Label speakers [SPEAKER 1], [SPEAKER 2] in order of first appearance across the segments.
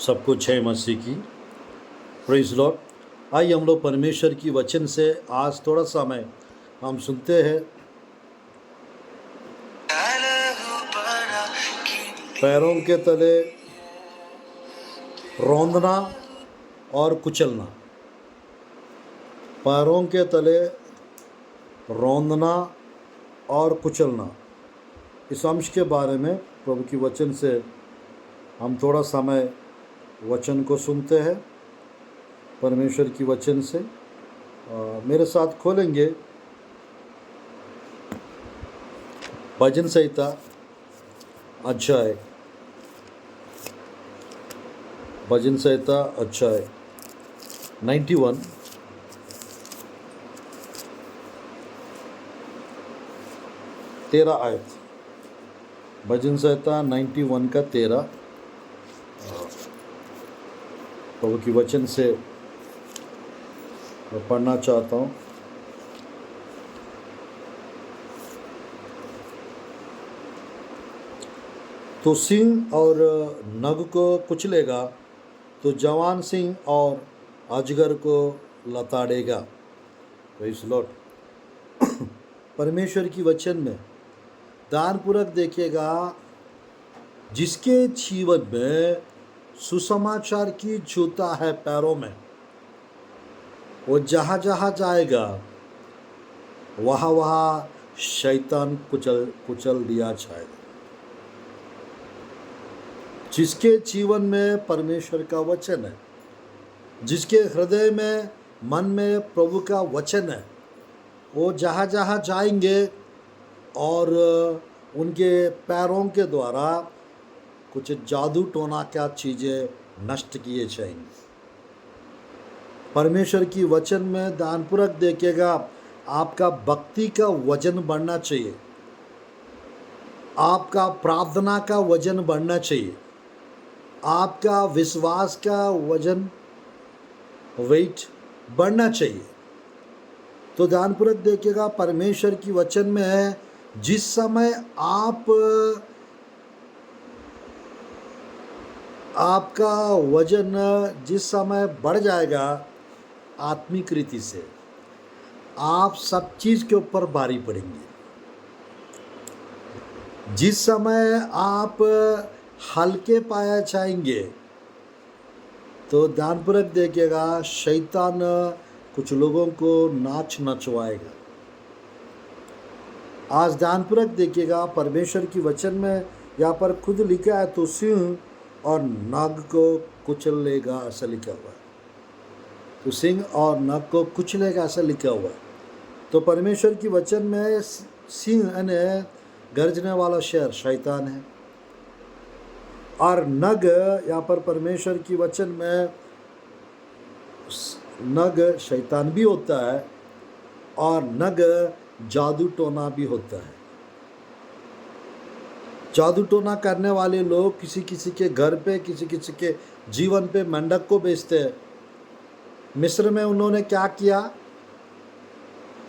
[SPEAKER 1] सबको जय मसीह की। Praise Lord. आइए हम लोग परमेश्वर की वचन से आज थोड़ा समय हम सुनते हैं। पैरों के तले रौंदना और कुचलना। पैरों के तले रौंदना और कुचलना, इस अंश के बारे में प्रभु की वचन से हम थोड़ा समय वचन को सुनते हैं। परमेश्वर की वचन से मेरे साथ खोलेंगे भजन संहिता अध्याय 91 13 आयत। भजन संहिता 91 का 13 प्रभु की वचन से मैं पढ़ना चाहता हूँ। तो सिंह और नग को कुचलेगा, तो जवान सिंह और अजगर को लताड़ेगा। Praise Lord. परमेश्वर की वचन में ध्यानपूर्वक देखिएगा, जिसके जीवन में सुसमाचार की जूता है पैरों में, वो जहाँ जहाँ जाएगा वहाँ वहाँ शैतान कुचल दिया जाएगा। जिसके जीवन में परमेश्वर का वचन है, जिसके हृदय में मन में प्रभु का वचन है, वो जहाँ जहाँ जाएंगे और उनके पैरों के द्वारा कुछ जादू टोना क्या चीज़ें नष्ट किए जाएंगे। परमेश्वर की वचन में ध्यानपूर्वक देखिएगा, आपका भक्ति का वजन बढ़ना चाहिए, आपका प्रार्थना का वजन बढ़ना चाहिए, आपका विश्वास का वजन वेट बढ़ना चाहिए। तो ध्यानपूर्वक देखिएगा, परमेश्वर की वचन में है, जिस समय आपका वजन जिस समय बढ़ जाएगा आत्मिक रीति से, आप सब चीज़ के ऊपर भारी पड़ेंगे। जिस समय आप हल्के पाया जाएंगे, तो ध्यानपूर्वक देखिएगा, शैतान कुछ लोगों को नाच नचवाएगा। आज ध्यानपूर्वक देखिएगा, परमेश्वर की वचन में यहाँ पर खुद लिखा है, तो सिंह और नाग को कुचलेगा, ऐसा लिखा हुआ है। तो सिंह और नाग को कुचलेगा, ऐसा लिखा हुआ है। तो परमेश्वर की वचन में सिंह यानी गरजने वाला शेर शैतान है, और नग यहाँ पर परमेश्वर की वचन में नग शैतान भी होता है, और नग जादू टोना भी होता है। जादू टोना करने वाले लोग किसी किसी के घर पे, किसी किसी के जीवन पे मेंढक को बेचते हैं। मिस्र में उन्होंने क्या किया,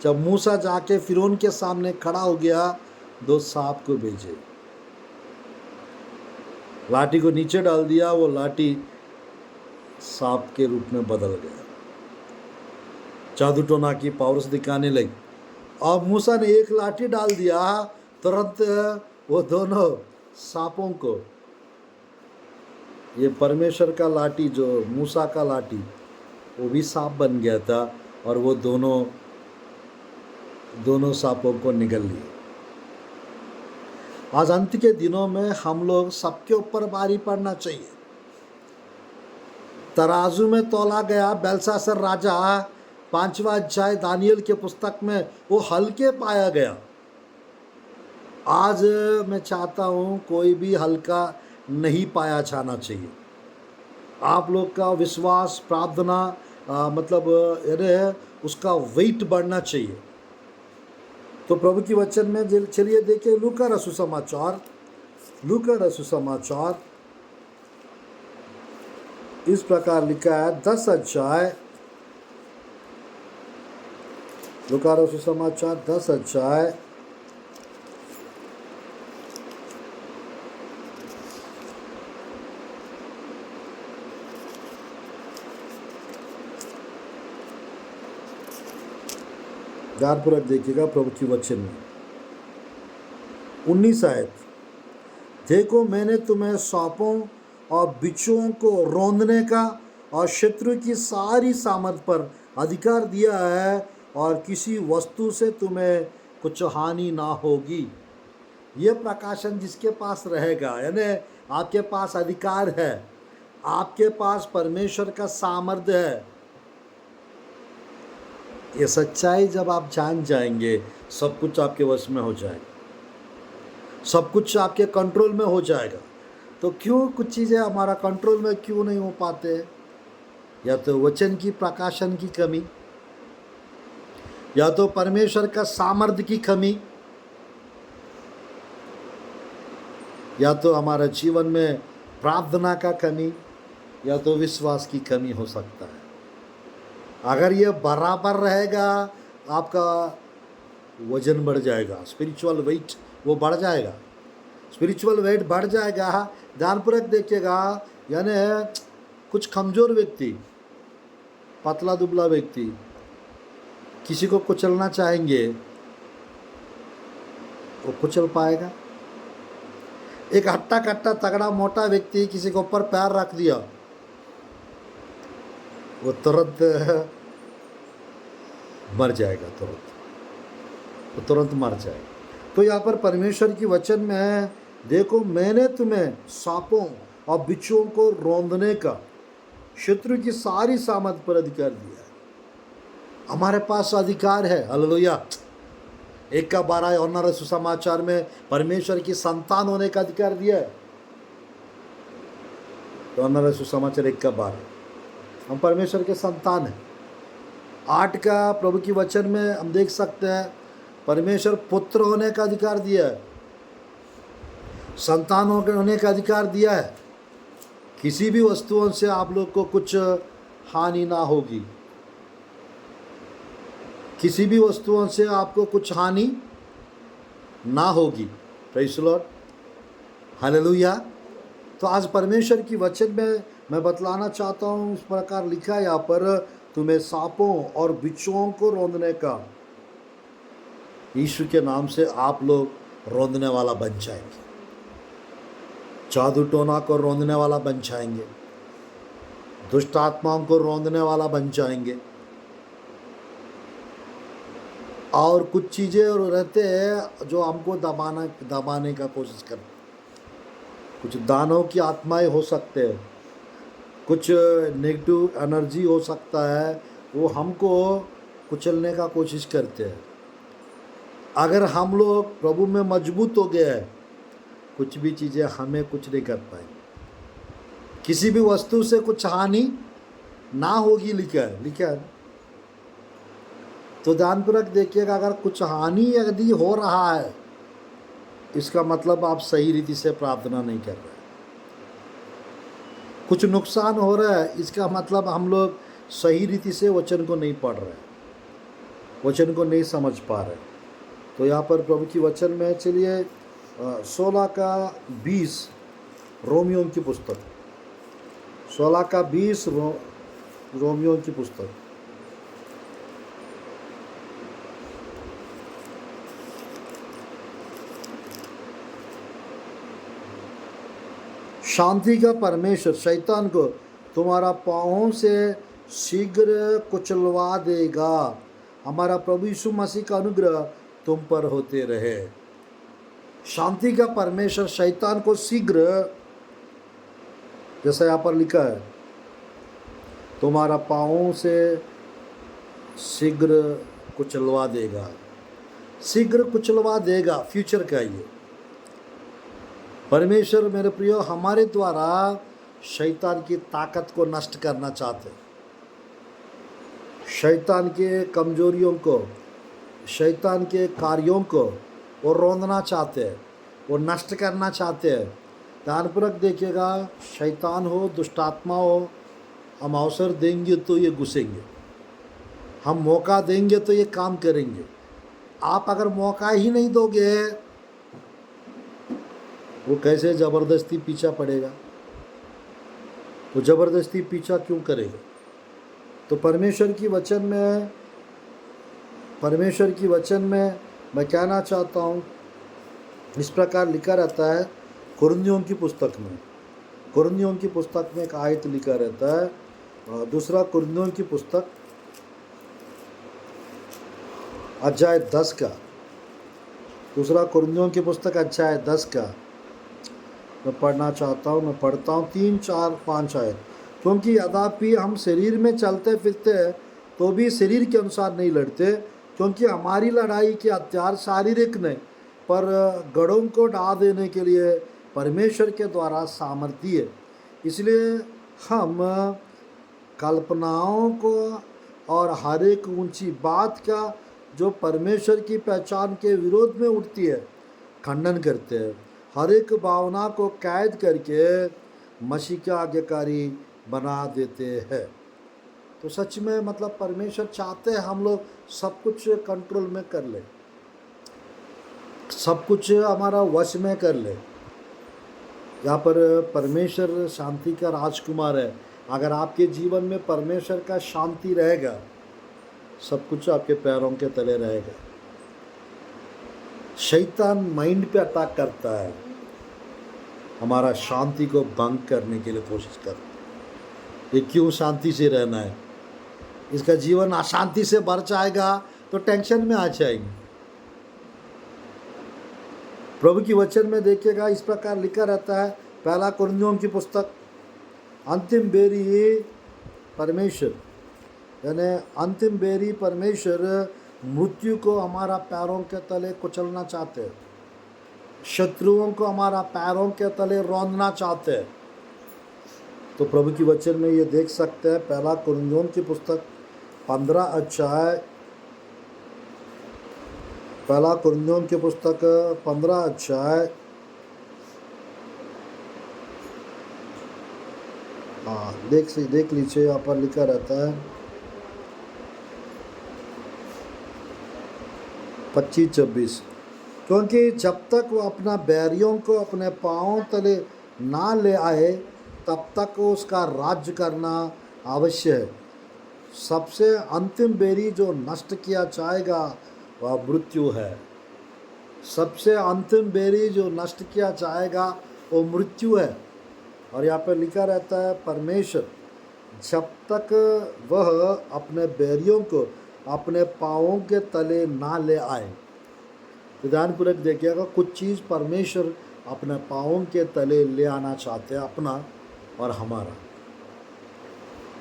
[SPEAKER 1] जब मूसा जाके फिरौन के सामने खड़ा हो गया, 2 सांप को भेजे, लाठी को नीचे डाल दिया, वो लाठी सांप के रूप में बदल गया। जादू टोना की पावर्स दिखाने लगी, और मूसा ने एक लाठी डाल दिया, तुरंत वो दोनों सांपों को, ये परमेश्वर का लाठी जो मूसा का लाठी, वो भी सांप बन गया था, और वो दोनों सांपों को निगल लिए। आज अंत के दिनों में हम लोग सबके ऊपर भारी पड़ना चाहिए। तराजू में तोला गया बेलशास्सर राजा 5वां अध्याय दानियल के पुस्तक में, वो हल्के पाया गया। आज मैं चाहता हूँ कोई भी हल्का नहीं पाया जाना चाहिए। आप लोग का विश्वास, प्रार्थना मतलब उसका वेट बढ़ना चाहिए। तो प्रभु की वचन में चलिए देखिए, लूका रसूल समाचार इस प्रकार लिखा है, 10 अध्याय, लूका रसूल समाचार 10 अध्याय 21 ध्यानपूर्वक देखिएगा प्रभु की वचन में 19 आयत। देखो मैंने तुम्हें सांपों और बिच्छुओं को रौंदने का और शत्रु की सारी सामर्थ पर अधिकार दिया है, और किसी वस्तु से तुम्हें कुछ हानि ना होगी। ये प्रकाशन जिसके पास रहेगा, यानी आपके पास अधिकार है, आपके पास परमेश्वर का सामर्थ्य है। ये सच्चाई जब आप जान जाएंगे, सब कुछ आपके वश में हो जाएगा, सब कुछ आपके कंट्रोल में हो जाएगा। तो क्यों कुछ चीज़ें हमारा कंट्रोल में क्यों नहीं हो पाते? या तो वचन की प्रकाशन की कमी, या तो परमेश्वर का सामर्थ्य की कमी, या तो हमारे जीवन में प्रार्थना का कमी, या तो विश्वास की कमी हो सकता है। अगर ये बराबर रहेगा, आपका वजन बढ़ जाएगा, स्पिरिचुअल वेट वो बढ़ जाएगा, स्पिरिचुअल वेट बढ़ जाएगा। ध्यानपूर्वक देखिएगा, यानी कुछ कमज़ोर व्यक्ति, पतला दुबला व्यक्ति किसी को कुचलना चाहेंगे, वो कुचल पाएगा? एक हट्टा कट्टा तगड़ा मोटा व्यक्ति किसी के ऊपर पैर रख दिया, वो तुरंत मर जाएगा, वो तुरंत मर जाएगा। तो यहाँ पर परमेश्वर की वचन में है, देखो मैंने तुम्हें सांपों और बिच्छुओं को रौंदने का, शत्रु की सारी सामर्थ पर अधिकार दिया है। हमारे पास अधिकार है। हालेलुया। 1:12 यूहन्ना सुसमाचार में परमेश्वर की संतान होने का अधिकार दिया है। यूहन्ना सुसमाचार 1:12, हम परमेश्वर के संतान हैं। 8 का प्रभु की वचन में हम देख सकते हैं, परमेश्वर पुत्र होने का अधिकार दिया है, संतान होने का अधिकार दिया है। किसी भी वस्तुओं से आप लोग को कुछ हानि ना होगी, किसी भी वस्तुओं से आपको कुछ हानि ना होगी। Praise the Lord, hallelujah. तो आज परमेश्वर की वचन में मैं बतलाना चाहता हूँ, इस प्रकार लिखा है यहाँ पर, तुम्हें सांपों और बिच्छुओं को रौंदने का, यीशु के नाम से आप लोग रौंदने वाला बन जाएंगे, जादू टोना को रौंदने वाला बन जाएंगे, दुष्ट आत्माओं को रौंदने वाला बन जाएंगे। और कुछ चीज़ें रहते हैं जो हमको दबाने का कोशिश करते, कुछ दानों की आत्माएं हो सकते हैं, कुछ नेगेटिव एनर्जी हो सकता है, वो हमको कुचलने का कोशिश करते हैं। अगर हम लोग प्रभु में मजबूत हो गए हैं, कुछ भी चीज़ें हमें कुछ नहीं कर पाएंगी, किसी भी वस्तु से कुछ हानि ना होगी, लिखा है। तो ध्यानपूर्वक देखिएगा, अगर कुछ हानि यदि हो रहा है, इसका मतलब आप सही रीति से प्रार्थना नहीं कर रहे हैं। कुछ नुकसान हो रहा है, इसका मतलब हम लोग सही रीति से वचन को नहीं पढ़ रहे, वचन को नहीं समझ पा रहे। तो यहाँ पर प्रभु की वचन में चलिए 16:20 रोमियो की पुस्तक, 16:20 रोमियो की पुस्तक। शांति का परमेश्वर शैतान को तुम्हारा पाँवों से शीघ्र कुचलवा देगा। हमारा प्रभु यीशु मसीह का अनुग्रह तुम पर होते रहे। शांति का परमेश्वर शैतान को शीघ्र, जैसा यहाँ पर लिखा है, तुम्हारा पाँवों से शीघ्र कुचलवा देगा। शीघ्र कुचलवा देगा, फ्यूचर का ये परमेश्वर मेरे प्रियो हमारे द्वारा शैतान की ताकत को नष्ट करना चाहते, शैतान के कमजोरियों को, शैतान के कार्यों को वो रौंदना चाहते हैं, वो नष्ट करना चाहते हैं। ध्यानपूर्वक देखिएगा, शैतान हो, दुष्टात्मा हो, हम अवसर देंगे तो ये घुसेंगे, हम मौका देंगे तो ये काम करेंगे। आप अगर मौका ही नहीं दोगे, वो कैसे ज़बरदस्ती पीछा पड़ेगा? वो ज़बरदस्ती पीछा क्यों करेगा? तो परमेश्वर की वचन में परमेश्वर की वचन में मैं कहना चाहता हूँ, इस प्रकार लिखा रहता है कुरिन्थियों की पुस्तक में, कुरिन्थियों की पुस्तक में एक आयत लिखा रहता है, दूसरा कुरिन्थियों की पुस्तक अध्याय 10 का, दूसरा कुरिन्थियों की पुस्तक अध्याय 10 का मैं पढ़ना चाहता हूँ। मैं पढ़ता हूँ 3, 4, 5 आयत। क्योंकि यद्यपि हम शरीर में चलते फिरते हैं तो भी शरीर के अनुसार नहीं लड़ते, क्योंकि हमारी लड़ाई के हथियार शारीरिक नहीं पर गढ़ों को ढा देने के लिए परमेश्वर के द्वारा सामर्थ्य है। इसलिए हम कल्पनाओं को और हर एक ऊंची बात का जो परमेश्वर की पहचान के विरोध में उठती है खंडन करते हैं, हर एक भावना को कैद करके मसीह के आज्ञाकारी बना देते हैं। तो सच में मतलब परमेश्वर चाहते हैं हम लोग सब कुछ कंट्रोल में कर ले, सब कुछ हमारा वश में कर ले। यहाँ पर परमेश्वर शांति का राजकुमार है। अगर आपके जीवन में परमेश्वर का शांति रहेगा, सब कुछ आपके पैरों के तले रहेगा। शैतान माइंड पे अटैक करता है, हमारा शांति को भंग करने के लिए कोशिश करता है। ये क्यों शांति से रहना है, इसका जीवन अशांति से भर जाएगा तो टेंशन में आ जाएंगे। प्रभु की वचन में देखिएगा इस प्रकार लिखा रहता है, पहला कुरिन्थियों की पुस्तक, अंतिम बेरी परमेश्वर, यानी अंतिम बेरी परमेश्वर मृत्यु को हमारा पैरों के तले कुचलना चाहते हैं, शत्रुओं को हमारा पैरों के तले रौंदना चाहते हैं। तो प्रभु की वचन में ये देख सकते हैं, पहला कुरिन्थियों की पुस्तक 15 अध्याय, पहला कुरिन्थियों की पुस्तक 15 अध्याय, देख लीजिए, यहाँ पर लिखा रहता है 25-26। क्योंकि जब तक वो अपना बैरियों को अपने पांवों तले ना ले आए तब तक उसका राज्य करना अवश्य है। सबसे अंतिम बेरी जो नष्ट किया जाएगा वह मृत्यु है। सबसे अंतिम बेरी जो नष्ट किया जाएगा वो मृत्यु है। और यहाँ पर लिखा रहता है, परमेश्वर जब तक वह अपने बैरियों को अपने पाँवों के तले ना ले आए। तो ध्यानपूर्वक देखिएगा, कुछ चीज़ परमेश्वर अपने पाँवों के तले ले आना चाहते हैं, अपना और हमारा।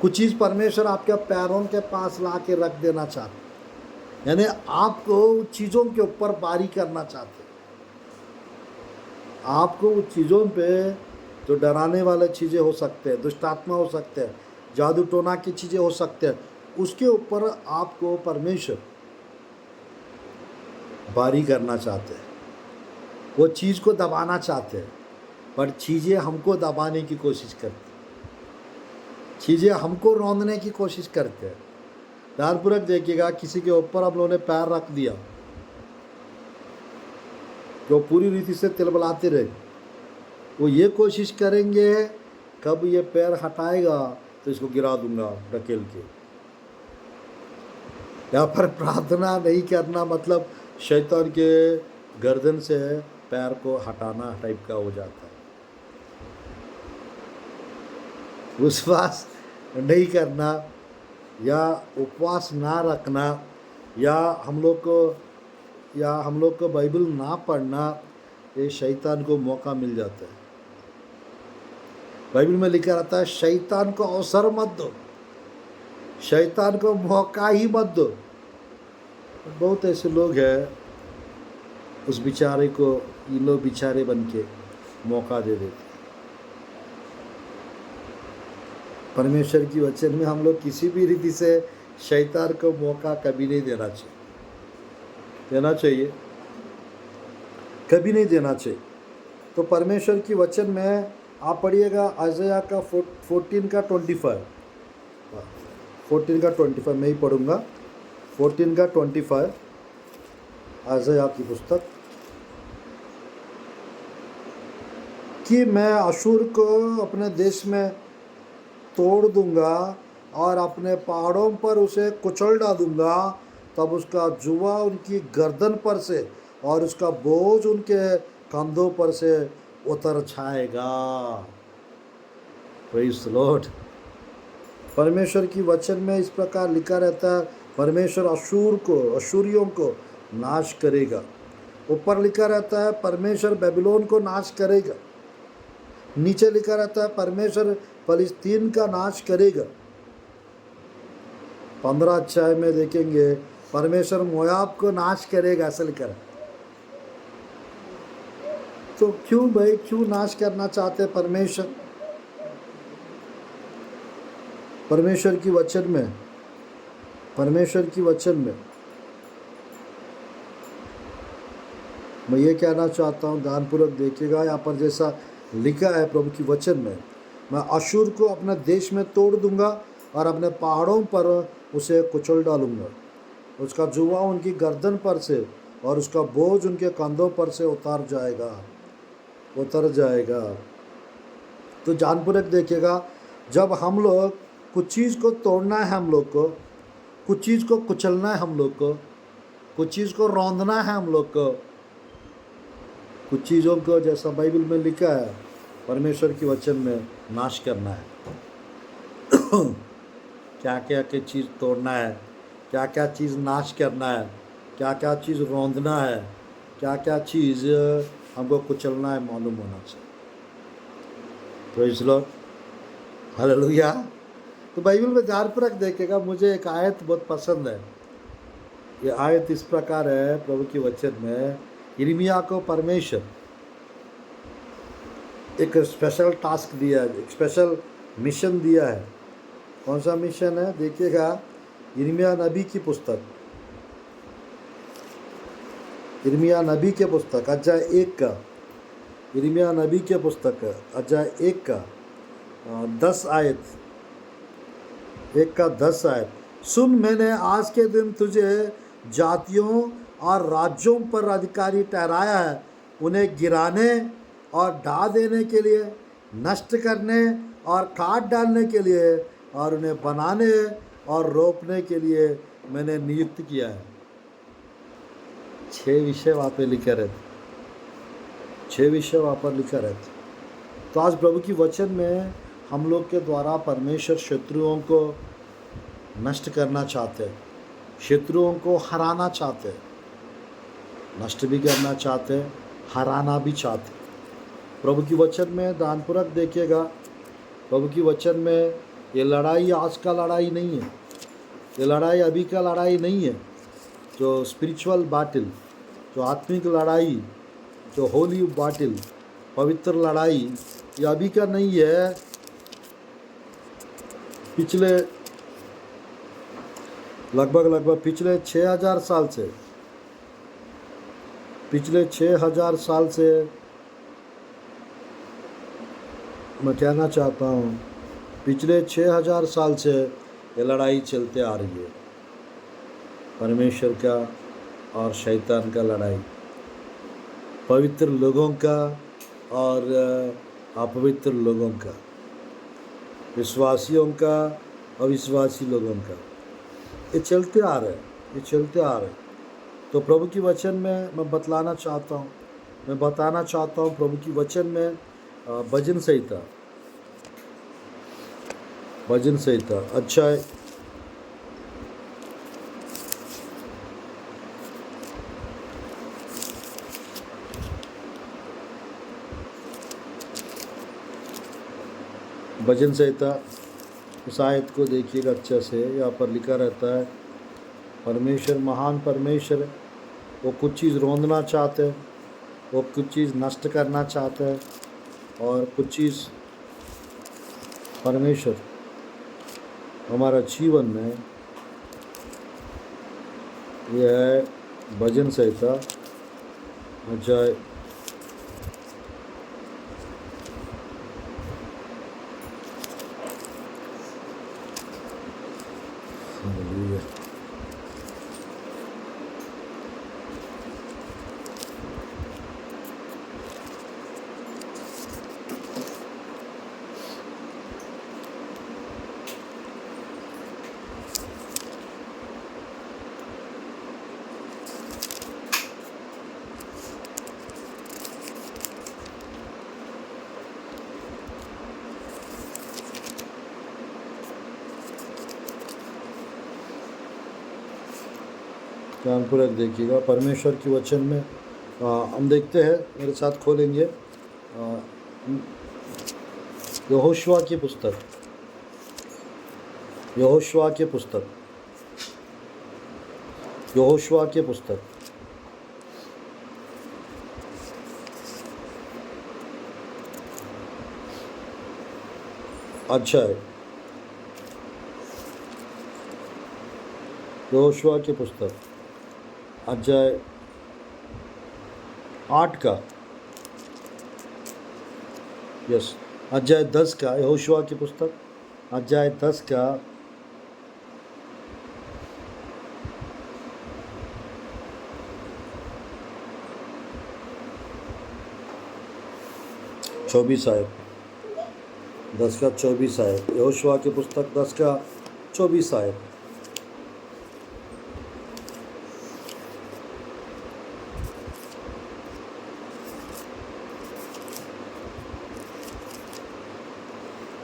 [SPEAKER 1] कुछ चीज़ परमेश्वर आपके पैरों के पास ला के रख देना चाहते, यानी आपको उन चीज़ों के ऊपर बारी करना चाहते। आपको उन चीज़ों पे जो डराने वाले चीज़ें हो सकते हैं, दुष्टात्मा हो सकते हैं, जादू टोना की चीज़ें हो सकते हैं, उसके ऊपर आपको परमेश्वर बारी करना चाहते हैं। वो चीज़ को दबाना चाहते हैं, पर चीज़ें हमको दबाने की कोशिश करती, चीज़ें हमको रौंदने की कोशिश करते हैं। ध्यानपूर्वक देखिएगा, किसी के ऊपर हम लोगों ने पैर रख दिया, जो पूरी रीति से तिलबलाते रहे, वो ये कोशिश करेंगे कब ये पैर हटाएगा तो इसको गिरा दूंगा ढकेल के। यहाँ पर प्रार्थना नहीं करना मतलब शैतान के गर्दन से पैर को हटाना टाइप का हो जाता है। विश्वास नहीं करना या उपवास ना रखना या हम लोग को बाइबल ना पढ़ना, ये शैतान को मौका मिल जाता है। बाइबल में लिखा रहता है, शैतान को अवसर मत दो, शैतान को मौका ही मत दो। बहुत ऐसे लोग हैं, उस बेचारे को ये लोग बेचारे बन के मौका दे देते। परमेश्वर की वचन में हम लोग किसी भी रीति से शैतान को मौका कभी नहीं देना चाहिए, कभी नहीं देना चाहिए। तो परमेश्वर की वचन में आप पढ़िएगा, आइज़ाया का 14 का 25, 14 का 25 मैं ही पढ़ूँगा। 14 का 25 आइज़ाया की पुस्तक, कि मैं अशूर को अपने देश में तोड़ दूंगा और अपने पहाड़ों पर उसे कुचल डालूंगा, तब उसका जुआ उनकी गर्दन पर से और उसका बोझ उनके कंधों पर से उतर जाएगा। Praise the Lord. परमेश्वर की वचन में इस प्रकार लिखा रहता है, परमेश्वर अशूरियों को नाश करेगा। ऊपर लिखा रहता है परमेश्वर बेबीलोन को नाश करेगा। नीचे लिखा रहता है परमेश्वर फलिस्तीन का नाश करेगा। 15 अध्याय में देखेंगे परमेश्वर मोयाब को नाश करेगा, ऐसा लिखा है। तो क्यों भाई, क्यों नाश करना चाहते परमेश्वर? परमेश्वर की वचन में मैं ये कहना चाहता हूँ, ध्यानपूर्वक देखिएगा। यहाँ पर जैसा लिखा है प्रभु की वचन में, मैं अशूर को अपने देश में तोड़ दूंगा और अपने पहाड़ों पर उसे कुचल डालूंगा। उसका जुआ उनकी गर्दन पर से और उसका बोझ उनके कंधों पर से उतर जाएगा। तो ध्यानपूर्वक देखिएगा, जब हम लोग कुछ चीज़ को तोड़ना है, हम लोग को कुछ चीज़ को कुचलना है, हम लोग को कुछ चीज़ को रौंदना है, हम लोग को कुछ चीज़ों को, जैसा बाइबल में लिखा है, परमेश्वर की वचन में नाश करना है। क्या क्या की चीज़ तोड़ना है, क्या क्या चीज़ नाश करना है, क्या क्या चीज़ रौंदना है, क्या क्या चीज़ हमको कुचलना है, मालूम होना चाहिए। Praise the Lord, hallelujah. तो बाइबल में ध्यानपूर्वक देखेगा, मुझे एक आयत बहुत पसंद है। ये आयत इस प्रकार है प्रभु की वचन में, यिर्मयाह को परमेश्वर एक स्पेशल टास्क दिया है, एक स्पेशल मिशन दिया है। कौन सा मिशन है? देखिएगा, यिर्मयाह नबी की पुस्तक, यिर्मयाह नबी के पुस्तक अध्याय 1 का, यिर्मयाह नबी के पुस्तक अध्याय 1 का 10 आयत, 1 का 10 आयत। सुन, मैंने आज के दिन तुझे जातियों और राज्यों पर अधिकारी ठहराया है, उन्हें गिराने और ढा देने के लिए, नष्ट करने और काट डालने के लिए, और उन्हें बनाने और रोपने के लिए मैंने नियुक्त किया है। 6 विषय वहाँ पे लिखे रहते, 6 विषय वहाँ पर लिखा रहते। तो आज प्रभु की वचन में हम लोग के द्वारा परमेश्वर शत्रुओं को नष्ट करना चाहते हैं, शत्रुओं को हराना चाहते हैं, नष्ट भी करना चाहते हैं, हराना भी चाहते हैं। प्रभु की वचन में ध्यानपूर्वक देखिएगा, प्रभु की वचन में ये लड़ाई आज का लड़ाई नहीं है, ये लड़ाई अभी का लड़ाई नहीं है। जो स्पिरिचुअल बैटल, जो आत्मिक लड़ाई, जो होली बैटल, पवित्र लड़ाई, ये अभी का नहीं है। पिछले लगभग पिछले 6000 साल से, पिछले 6000 साल से मैं कहना चाहता हूँ, पिछले 6000 साल से ये लड़ाई चलते आ रही है, परमेश्वर का और शैतान का लड़ाई, पवित्र लोगों का और अपवित्र लोगों का, विश्वासियों का, अविश्वासी लोगों का, ये चलते आ रहे हैं, ये चलते आ रहे हैं। तो प्रभु की वचन में मैं बताना चाहता हूँ, प्रभु की वचन में भजन संहिता अध्याय इस आयत को देखिएगा अच्छा से। यहाँ पर लिखा रहता है, परमेश्वर महान परमेश्वर, वो कुछ चीज़ रोंदना चाहते हैं, वो कुछ चीज़ नष्ट करना चाहते हैं, और कुछ चीज़ परमेश्वर हमारा जीवन में, यह है भजन संहिता अध्याय 1 ध्यानपूर्वक देखिएगा। परमेश्वर के वचन में हम देखते हैं, मेरे साथ खोलेंगे यहोशुआ की पुस्तक, यहोशुआ की पुस्तक, यहोशुआ की पुस्तक अध्याय, यहोशुआ की पुस्तक अध्याय 8 का, यस, अध्याय 10 का, यहोशुआ की पुस्तक अध्याय 10 का 24 आयत, 10 का 24 आयत, यहोशुआ की पुस्तक 10 का 24 आयत।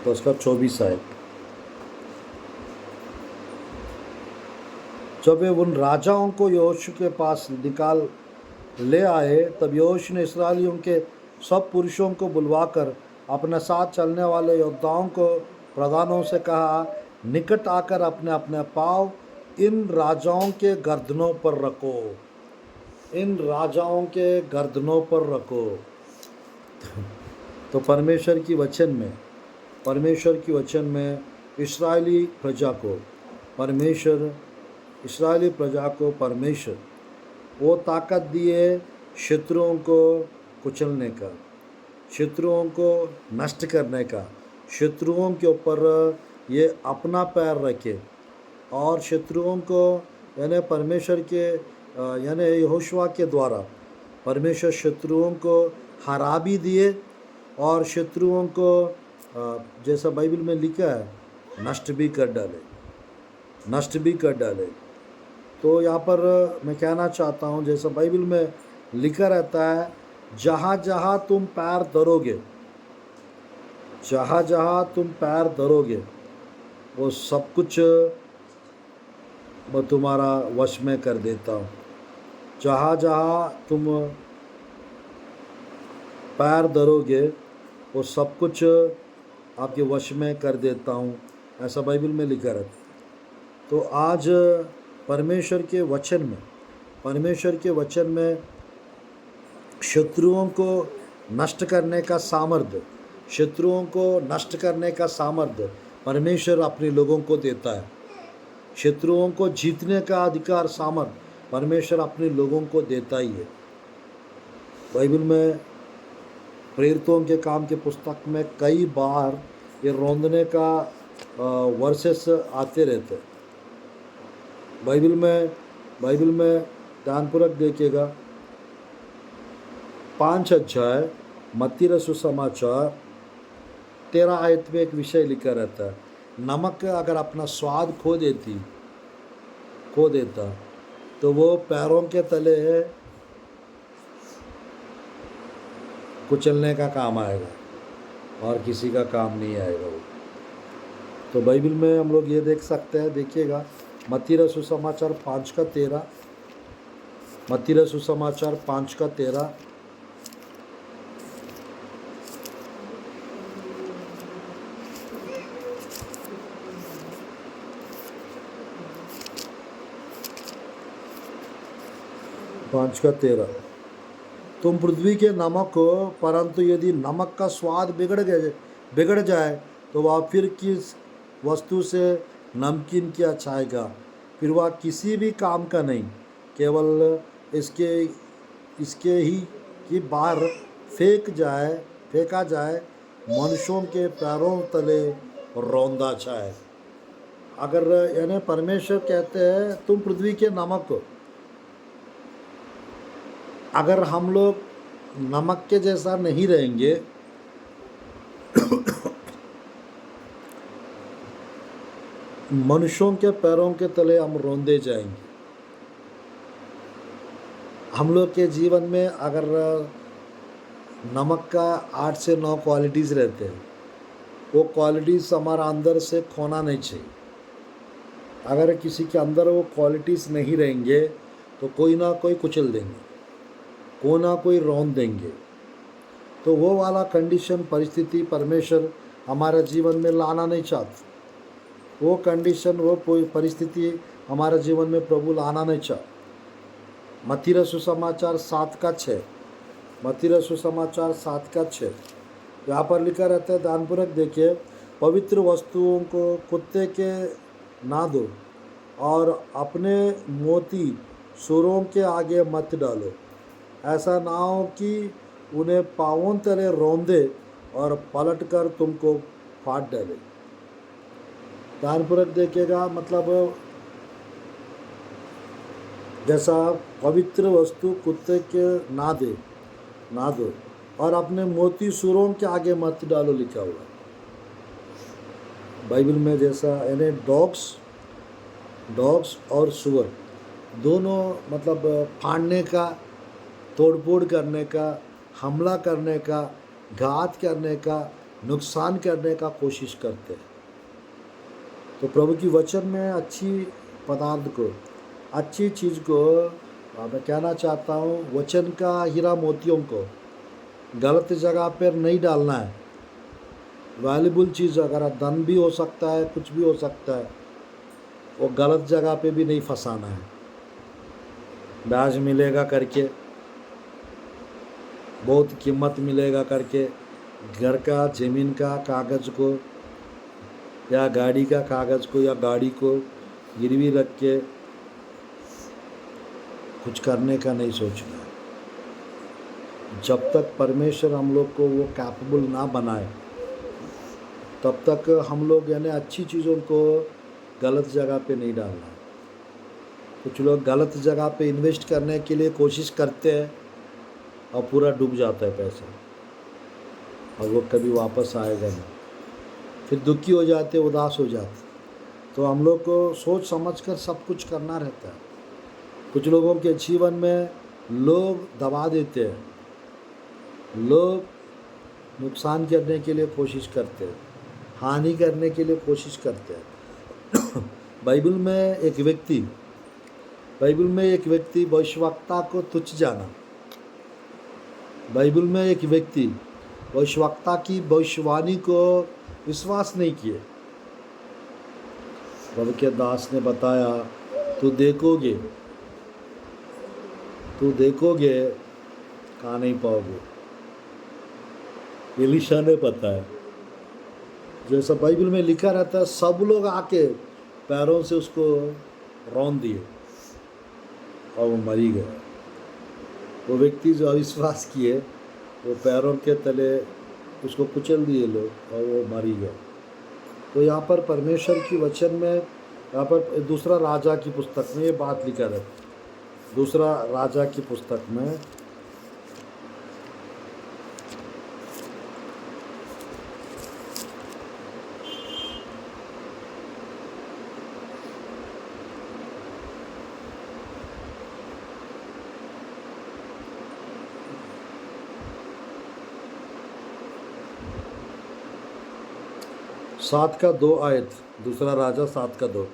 [SPEAKER 1] तो उसका 24 आयत। जब वे उन राजाओं को यहोशू के पास निकाल ले आए, तब यहोशू ने इस्राएलियों के सब पुरुषों को बुलवाकर अपने साथ चलने वाले योद्धाओं को प्रधानों से कहा, निकट आकर अपने अपने पाँव इन राजाओं के गर्दनों पर रखो, इन राजाओं के गर्दनों पर रखो। तो परमेश्वर की वचन में इस्राएली प्रजा को परमेश्वर वो ताकत दिए शत्रुओं को कुचलने का, शत्रुओं को नष्ट करने का, शत्रुओं के ऊपर ये अपना पैर रखे और शत्रुओं को, यानी परमेश्वर के यानी यहोशुआ के द्वारा परमेश्वर शत्रुओं को हरा भी दिए और शत्रुओं को जैसा बाइबल में लिखा है नष्ट भी कर डाले। तो यहाँ पर मैं कहना चाहता हूँ, जैसा बाइबल में लिखा रहता है, जहाँ जहाँ तुम पैर धरोगे वो सब कुछ मैं तुम्हारा वश में कर देता हूँ। जहाँ जहाँ तुम पैर धरोगे वो सब कुछ आपके वश में कर देता हूँ, ऐसा बाइबल में लिखा रहता है। तो आज परमेश्वर के वचन में शत्रुओं को नष्ट करने का सामर्थ्य परमेश्वर अपने लोगों को देता है। शत्रुओं को जीतने का अधिकार सामर्थ्य परमेश्वर अपने लोगों को देता ही है। बाइबल में प्रेरितों के काम के पुस्तक में कई बार ये रोंदने का वर्सेस आते रहते हैं। बाइबल में ध्यानपूर्वक देखिएगा, 5 अध्याय मत्ती रसूल समाचार 13 आयत में एक विषय लिखा रहता है, नमक अगर अपना स्वाद खो देता तो वो पैरों के तले कुचलने का काम आएगा और किसी का काम नहीं आएगा वो। तो बाइबल में हम लोग ये देख सकते हैं, देखिएगा मत्ती रसूल समाचार 5 का 13, मत्ती रसूल समाचार 5 का 13। तुम पृथ्वी के नमक हो, परंतु यदि नमक का स्वाद बिगड़ जाए तो वह फिर किस वस्तु से नमकीन किया जाएगा, फिर वह किसी भी काम का नहीं, केवल इसके ही कि बाहर फेंका जाए, मनुष्यों के पैरों तले रौंदा जाए। अगर यानी परमेश्वर कहते हैं तुम पृथ्वी के नमक हो। अगर हम लोग नमक के जैसा नहीं रहेंगे मनुष्यों के पैरों के तले हम रौंदे जाएंगे। हम लोग के जीवन में अगर नमक का 8 से 9 क्वालिटीज़ रहते हैं, वो क्वालिटीज़ हमारा अंदर से खोना नहीं चाहिए। अगर किसी के अंदर वो क्वालिटीज़ नहीं रहेंगे तो कोई ना कोई कुचल देंगे, कोई ना कोई रौंद देंगे। तो वो वाला कंडीशन, परिस्थिति परमेश्वर हमारे जीवन में लाना नहीं चाहते। वो कंडीशन, वो परिस्थिति हमारे जीवन में प्रभु लाना नहीं चाहते। मत्ती रचित सुसमाचार 7:6, मत्ती रचित सुसमाचार 7:6 यहाँ पर लिखा रहता है, ध्यानपूर्वक देखिए, पवित्र वस्तुओं को कुत्ते के ना दो और अपने मोती सुरों के आगे मत डालो, ऐसा ना हो कि उन्हें पाँवों तले रौंदे और पलट कर तुमको फाड़ डाले। ध्यानपूर्वक देखिएगा, मतलब जैसा पवित्र वस्तु कुत्ते के ना दो और अपने मोती सुरों के आगे मत डालो लिखा हुआ है बाइबल में। जैसा यानी डॉग्स और सुअर दोनों मतलब फाड़ने का, तोड़फोड़ करने का, हमला करने का, घात करने का, नुकसान करने का कोशिश करते हैं। तो प्रभु की वचन में अच्छी पदार्थ को, अच्छी चीज़ को मैं कहना चाहता हूँ, वचन का हीरा मोतियों को गलत जगह पर नहीं डालना है। वैल्यूबल चीज़ अगर धन भी हो सकता है, कुछ भी हो सकता है, वो गलत जगह पे भी नहीं फंसाना है। ब्याज मिलेगा करके, बहुत कीमत मिलेगा करके घर का, ज़मीन का कागज़ को या गाड़ी का कागज़ को या गाड़ी को गिरवी रख के कुछ करने का नहीं सोचना है। जब तक परमेश्वर हम लोग को वो कैपेबल ना बनाए, तब तक हम लोग यानी अच्छी चीज़ों को गलत जगह पे नहीं डालना है। कुछ लोग गलत जगह पे इन्वेस्ट करने के लिए कोशिश करते हैं और पूरा डूब जाता है पैसा, और वो कभी वापस आएगा नहीं, फिर दुखी हो जाते, उदास हो जाते। तो हम लोग को सोच समझ कर सब कुछ करना रहता है। कुछ लोगों के जीवन में लोग दबा देते हैं, लोग नुकसान करने के लिए कोशिश करते हैं, हानि करने के लिए कोशिश करते हैं। बाइबल में एक व्यक्ति भविष्यवक्ता को तुच्छ जाना, बाइबल में एक व्यक्ति भविष्यवक्ता की भविष्यवाणी को विश्वास नहीं किए। प्रभु के दास ने बताया, तू देखोगे कहाँ नहीं पाओगे। एलीशा ने बताया, जैसा बाइबल में लिखा रहता है, सब लोग आके पैरों से उसको रौंद दिए और वो मरी गया। वो व्यक्ति जो अविश्वास किए, वो पैरों के तले उसको कुचल दिए लोग और वो मरी गया। तो यहाँ पर परमेश्वर की वचन में, यहाँ पर दूसरा राजा की पुस्तक में ये बात लिखा है। दूसरा राजा की पुस्तक में सात का 2 आयत, दूसरा राजा 7 का 2।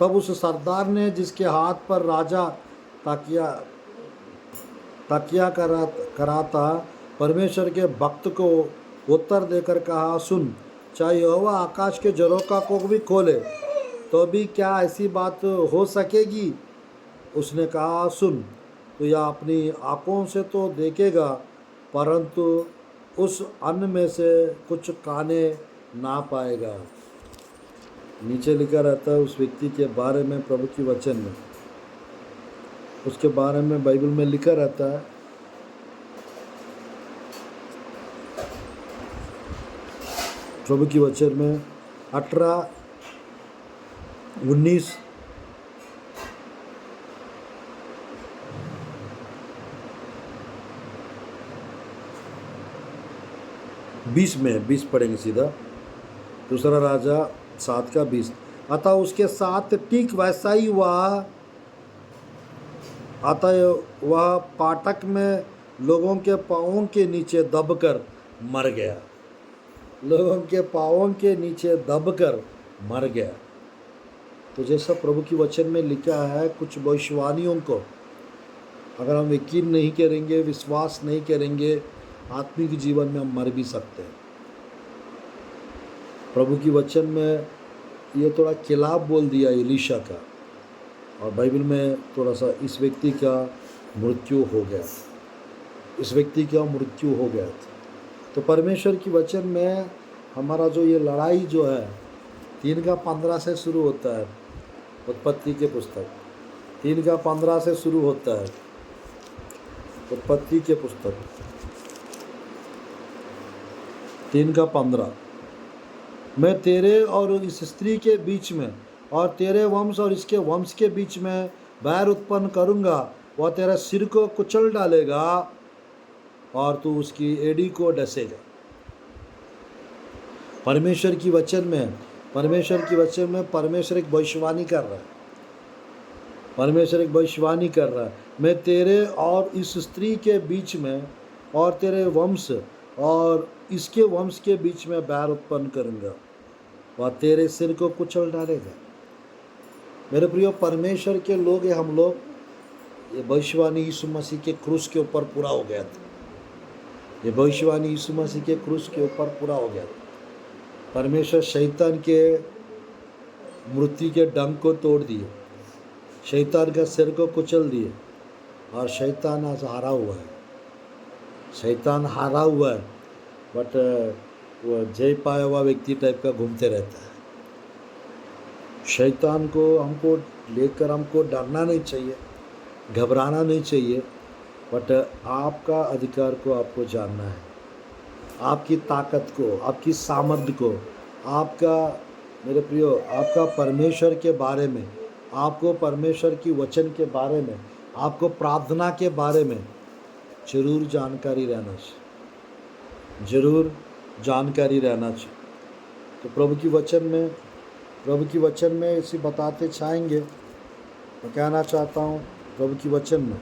[SPEAKER 1] तब उस सरदार ने जिसके हाथ पर राजा तकिया करा था, परमेश्वर के भक्त को उत्तर देकर कहा, सुन, चाहे यहोवा आकाश के झरोखा को भी खोले तो भी क्या ऐसी बात हो सकेगी? उसने कहा, सुन, तो यह अपनी आँखों से तो देखेगा, परंतु उस अन्न में से कुछ खाने ना पाएगा। नीचे लिखा रहता है उस व्यक्ति के बारे में, प्रभु की वचन में उसके बारे में बाइबल में लिखा रहता है। प्रभु की वचन में 18-19 20 पढ़ेंगे सीधा। दूसरा राजा 7 का 20। अतः उसके साथ ठीक वैसा ही हुआ। अतः वह पाटक में लोगों के पाँवों के नीचे दबकर मर गया। लोगों के पाँवों के नीचे दबकर मर गया। तो जैसा प्रभु की वचन में लिखा है, कुछ भविष्यवाणियों को अगर हम यकीन नहीं करेंगे, विश्वास नहीं करेंगे, आत्मिक जीवन में हम मर भी सकते हैं। प्रभु की वचन में ये थोड़ा खिलाफ बोल दिया एलीशा का, और बाइबल में थोड़ा सा इस व्यक्ति का मृत्यु हो गया, इस व्यक्ति का मृत्यु हो गया था। तो परमेश्वर की वचन में हमारा जो ये लड़ाई जो है 3:15 से शुरू होता है। उत्पत्ति के पुस्तक 3:15 से शुरू होता है। उत्पत्ति के पुस्तक 3:15, मैं तेरे और इस स्त्री के बीच में और तेरे वंश और इसके वंश के बीच में बैर उत्पन्न करूँगा, वह तेरे सिर को कुचल डालेगा और तू उसकी एड़ी को डसेगा। परमेश्वर की वचन में परमेश्वर एक भविष्यवाणी कर रहा है। परमेश्वर एक भविष्यवाणी कर रहा है, मैं तेरे और इस स्त्री के बीच में और तेरे वंश और इसके वंश के बीच में बैर उत्पन्न करूँगा, वह तेरे सिर को कुचल डालेगा। मेरे प्रियो, परमेश्वर के लोग हैं हम लोग। ये भविष्यवाणी यीशु मसीह के क्रूस के ऊपर पूरा हो गया था। ये भविष्यवाणी यीशु मसीह के क्रूस के ऊपर पूरा हो गया था। परमेश्वर शैतान के मृत्यु के डंक को तोड़ दिए, शैतान का सिर को कुचल दिए, और शैतान आज हारा हुआ है। शैतान हारा हुआ है, बट वो जय पाया हुआ व्यक्ति टाइप का घूमते रहता है। शैतान को हमको लेकर हमको डरना नहीं चाहिए, घबराना नहीं चाहिए, बट आपका अधिकार को आपको जानना है, आपकी ताकत को, आपकी सामर्थ्य को, आपका, मेरे प्रियो, आपका परमेश्वर के बारे में, आपको परमेश्वर की वचन के बारे में, आपको प्रार्थना के बारे में जरूर जानकारी रहना चाहिए, जरूर जानकारी रहना चाहिए। तो प्रभु की वचन में इसी बताते चाहेंगे। मैं कहना चाहता हूँ प्रभु की वचन में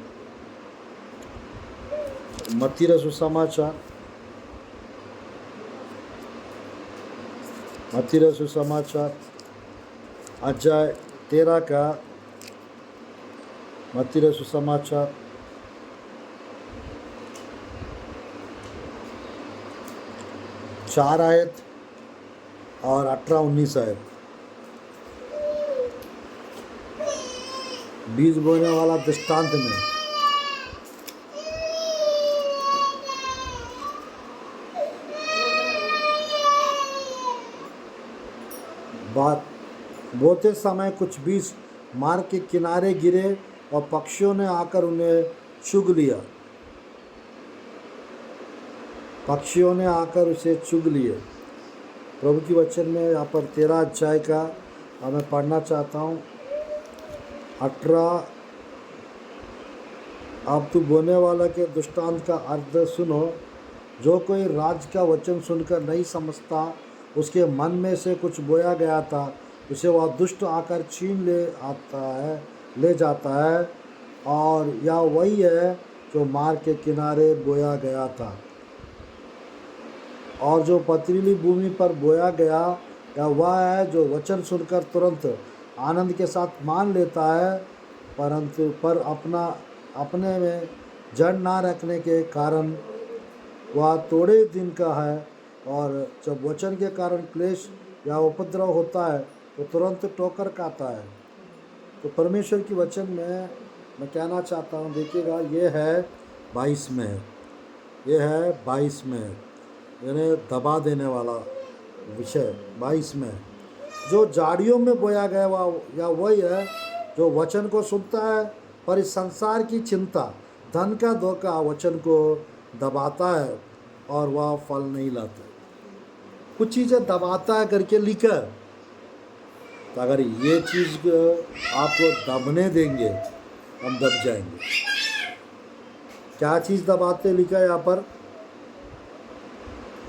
[SPEAKER 1] मत्ती रचित सुसमाचार, मत्ती रचित सुसमाचार अध्याय 13 का, मत्ती रचित सुसमाचार 4 आयत और 18-19 आयत। बीज बोने वाला दृष्टांत में बात बोते समय कुछ बीज मार्ग के किनारे गिरे और पक्षियों ने आकर उन्हें चुग लिया, पक्षियों ने आकर उसे चुग लिए। प्रभु की वचन में यहाँ पर 13 अध्याय का मैं पढ़ना चाहता हूँ 18। अब तू बोने वाला के दृष्टांत का अर्थ सुनो। जो कोई राज का वचन सुनकर नहीं समझता, उसके मन में से कुछ बोया गया था, उसे वह दुष्ट आकर छीन ले जाता है। और यह वही है जो मार्ग के किनारे बोया गया था। और जो पथरीली भूमि पर बोया गया, यह वह है जो वचन सुनकर तुरंत आनंद के साथ मान लेता है, परंतु अपने में जड़ ना रखने के कारण वह थोड़े दिन का है, और जब वचन के कारण क्लेश या उपद्रव होता है तो तुरंत ठोकर खाता है। तो परमेश्वर की वचन में मैं कहना चाहता हूँ, देखिएगा, ये है 22 में, ये है 22 में, यानी दबा देने वाला विषय 22 में। जो झाड़ियों में बोया गया या वही है जो वचन को सुनता है, पर इस संसार की चिंता, धन का धोखा वचन को दबाता है और वह फल नहीं लाता। कुछ चीज़ें दबाता है करके लिखा है, तो अगर ये चीज़ आपको दबने देंगे, हम दब जाएंगे। क्या चीज़ दबाते लिखा है यहाँ पर?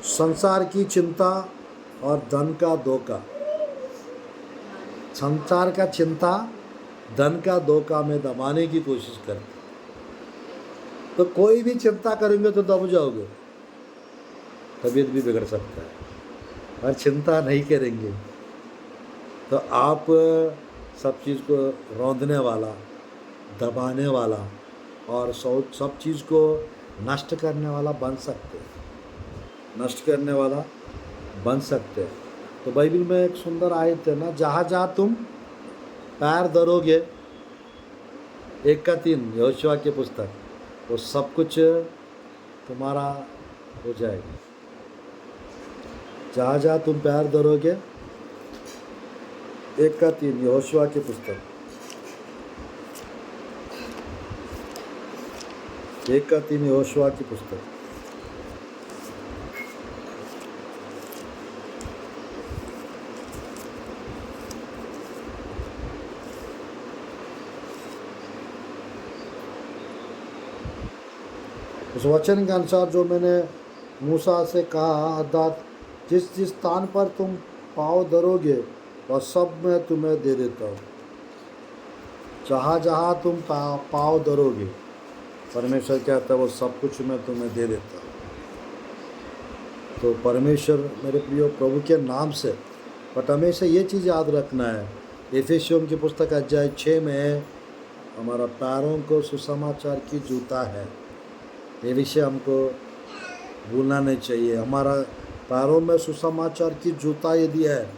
[SPEAKER 1] संसार की चिंता और धन का धोखा। संसार का चिंता, धन का धोखा में दबाने की कोशिश करते। तो कोई भी चिंता करेंगे तो दब जाओगे, तबीयत भी बिगड़ सकता है। और चिंता नहीं करेंगे तो आप सब चीज़ को रौंदने वाला, दबाने वाला और सब चीज़ को नष्ट करने वाला बन सकते हैं, नष्ट करने वाला बन सकते हैं। तो बाइबल में एक सुंदर आयत है ना, जहाँ जहाँ तुम पैर धरोगे, 1-3 यहोशुआ की पुस्तक, वो सब कुछ तुम्हारा हो जाएगा। जहाँ जहाँ तुम पैर धरोगे, 1-3 यहोशुआ की पुस्तक, 1-3 यहोशुआ की पुस्तक। उस वचन के अनुसार जो मैंने मूसा से कहा, अर्थात जिस जिस स्थान पर तुम पाँव धरोगे वह सब मैं तुम्हें दे देता हूँ। जहाँ जहाँ तुम पाँव धरोगे, परमेश्वर कहता है वो सब कुछ मैं तुम्हें दे देता हूँ। तो परमेश्वर मेरे प्रिय प्रभु के नाम से, बट हमेशा ये चीज़ याद रखना है, एफेसियों की पुस्तक अध्याय 6 में हमारा पैरों को सुसमाचार की जूता है। ये विषय हमको भूलना नहीं चाहिए। हमारा पैरों में सुसमाचार की जूता यदि है,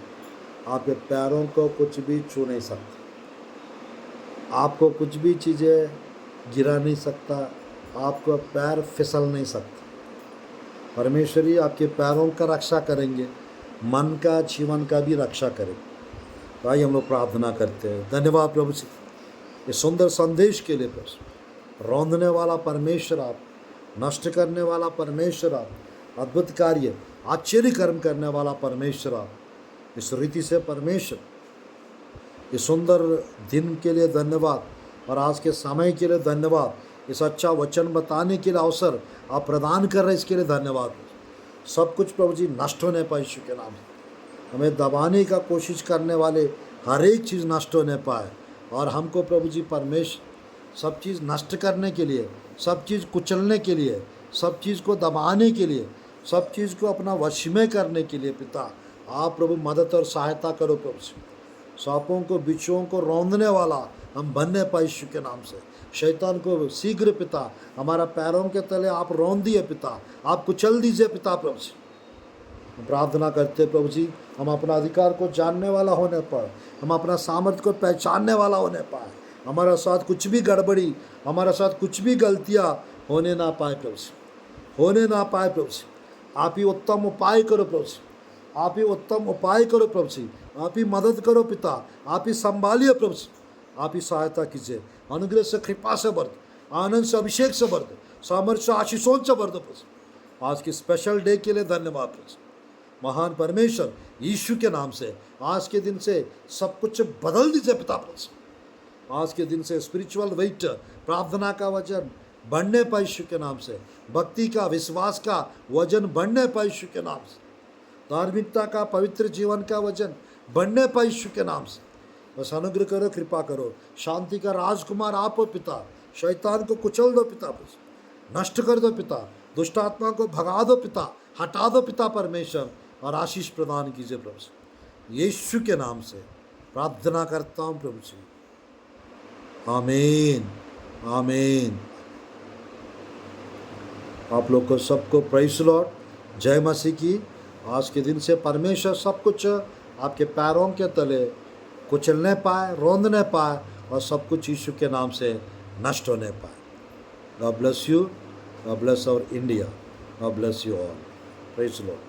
[SPEAKER 1] आपके पैरों को कुछ भी छू नहीं सकता, आपको कुछ भी चीज़ें गिरा नहीं सकता, आपको पैर फिसल नहीं सकता। परमेश्वर ही आपके पैरों का रक्षा करेंगे, मन का जीवन का भी रक्षा करेंगे। तो आइए हम लोग प्रार्थना करते हैं। धन्यवाद प्रभु जी, ये सुंदर संदेश के लिए प्रभु। रौंदने वाला परमेश्वर आप, नष्ट करने वाला परमेश्वर आप, अद्भुत कार्य आश्चर्य कर्म करने वाला परमेश्वर आप, इस रीति से परमेश्वर इस सुंदर दिन के लिए धन्यवाद, और आज के समय के लिए धन्यवाद। इस अच्छा वचन बताने के लिए अवसर आप प्रदान कर रहे हैं, इसके लिए धन्यवाद। सब कुछ प्रभु जी नष्ट होने पाए यीशु के नाम से। हमें दबाने का कोशिश करने वाले हर एक चीज़ नष्ट होने पाए, और हमको प्रभु जी परमेश्वर सब चीज़ नष्ट करने के लिए, सब चीज़ कुचलने के लिए, सब चीज़ को दबाने के लिए, सब चीज़ को अपना वश में करने के लिए पिता आप प्रभु मदद और सहायता करो प्रभु जी। सांपों को, बिच्छुओं को रौंदने वाला हम बनने पाए यीशु के नाम से। शैतान को शीघ्र पिता हमारा पैरों के तले आप रौंद दिए पिता, आप कुचल दीजिए पिता प्रभु जी। हम प्रार्थना करते प्रभु जी, हम अपना अधिकार को जानने वाला होने पर, हम अपना सामर्थ्य को पहचानने वाला होने पाए, हमारे साथ कुछ भी गड़बड़ी, हमारे साथ कुछ भी गलतियाँ होने ना पाए प्रभु जी, होने ना पाए प्रभु जी। आप ही उत्तम उपाय करो प्रभु जी, आप ही उत्तम उपाय करो प्रभु जी, आप ही मदद करो पिता, आप ही संभालिए प्रभु जी, आप ही सहायता कीजिए। अनुग्रह से, कृपा से भर दो, आनंद से, अभिषेक से भर दो, सामर्थ्य से, आशीषों से भर दो प्रभु जी। आज की स्पेशल डे के लिए धन्यवाद प्रभु जी। महान परमेश्वर यीशु के नाम से आज के दिन से सब कुछ बदल दीजिए पिता प्रभु जी। आज के दिन से स्पिरिचुअल वेट, प्रार्थना का वजन बढ़ने पाए यीशु के नाम से, भक्ति का, विश्वास का वजन बढ़ने पाए यीशु के नाम से, धार्मिकता का, पवित्र जीवन का वजन बढ़ने पाए यीशु के नाम से। बस अनुग्रह करो, कृपा करो। शांति का राजकुमार आप हो पिता, शैतान को कुचल दो पिता, नष्ट कर दो पिता, दुष्ट आत्मा को भगा दो पिता, हटा दो पिता परमेश्वर, और आशीष प्रदान कीजिए प्रभु। यीशु के नाम से प्रार्थना करता हूँ प्रभु जी, आमीन आमीन। आप लोग को सबको प्रेज़ लॉर्ड, जय मसीह की। आज के दिन से परमेश्वर सब कुछ आपके पैरों के तले कुचलने पाए, रौंदने पाए, और सब कुछ यीशु के नाम से नष्ट होने पाए। God bless you, God bless our India, God bless you all. Praise Lord.